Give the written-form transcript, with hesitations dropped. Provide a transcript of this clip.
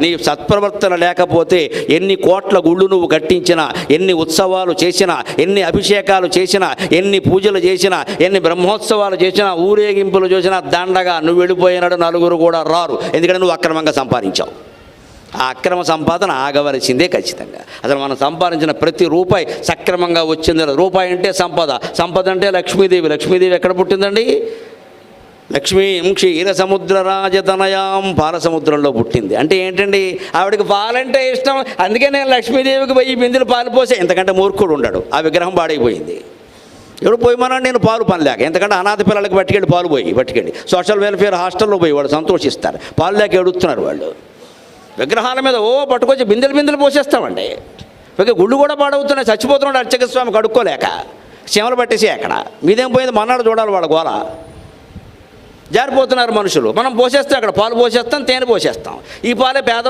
నీ సత్ప్రవర్తన లేకపోతే ఎన్ని కోట్ల గుళ్ళు నువ్వు కట్టించినా, ఎన్ని ఉత్సవాలు చేసినా, ఎన్ని అభిషేకాలు చేసినా, ఎన్ని పూజలు చేసినా, ఎన్ని బ్రహ్మోత్సవాలు చేసినా, ఊరేగింపులు చేసినా దండగా నువ్వు వెళ్ళిపోయినాడు నలుగురు కూడా రారు. ఎందుకంటే నువ్వు అక్రమంగా సంపాదించావు. ఆ అక్రమ సంపాదన ఆగవలసిందే ఖచ్చితంగా. అసలు మనం సంపాదించిన ప్రతి రూపాయి సక్రమంగా వచ్చింది. రూపాయి అంటే సంపద, సంపద అంటే లక్ష్మీదేవి. లక్ష్మీదేవి ఎక్కడ పుట్టిందండి? లక్ష్మీం క్షీరసముద్ర రాజతనయాం, పాలసముద్రంలో పుట్టింది. అంటే ఏంటండి? ఆవిడకి పాలంటే ఇష్టం, అందుకే నేను లక్ష్మీదేవికి 1000 బిందెలు పాలు పోసే. ఎంతకంటే మూర్ఖుడు ఉండడు. ఆ విగ్రహం పాడైపోయింది. ఎవడు పోయమన్నాడు? నేను పాలు పనిలేక. ఎందుకంటే అనాథ పిల్లలకి పట్టుకెళ్ళి పాలు పట్టుకెళ్ళి సోషల్ వెల్ఫేర్ హాస్టల్లో పోయి వాళ్ళు సంతోషిస్తారు. పాలు లేక ఎడుతున్నారు వాళ్ళు. విగ్రహాల మీద పట్టుకొచ్చి బిందెలు పోసేస్తామండి. ఇక గుళ్ళు కూడా పాడవుతున్నాయి. చచ్చిపోతున్నాడు అర్చక స్వామి కడుక్కోలేక, చీమలు పట్టేసి అక్కడ. మీదేం పోయింది? మన్నాడు చూడాలి వాళ్ళ గోల. జారిపోతున్నారు మనుషులు. మనం పోసేస్తే అక్కడ పాలు పోసేస్తాం, తేనె పోసేస్తాం. ఈ పాలే పేద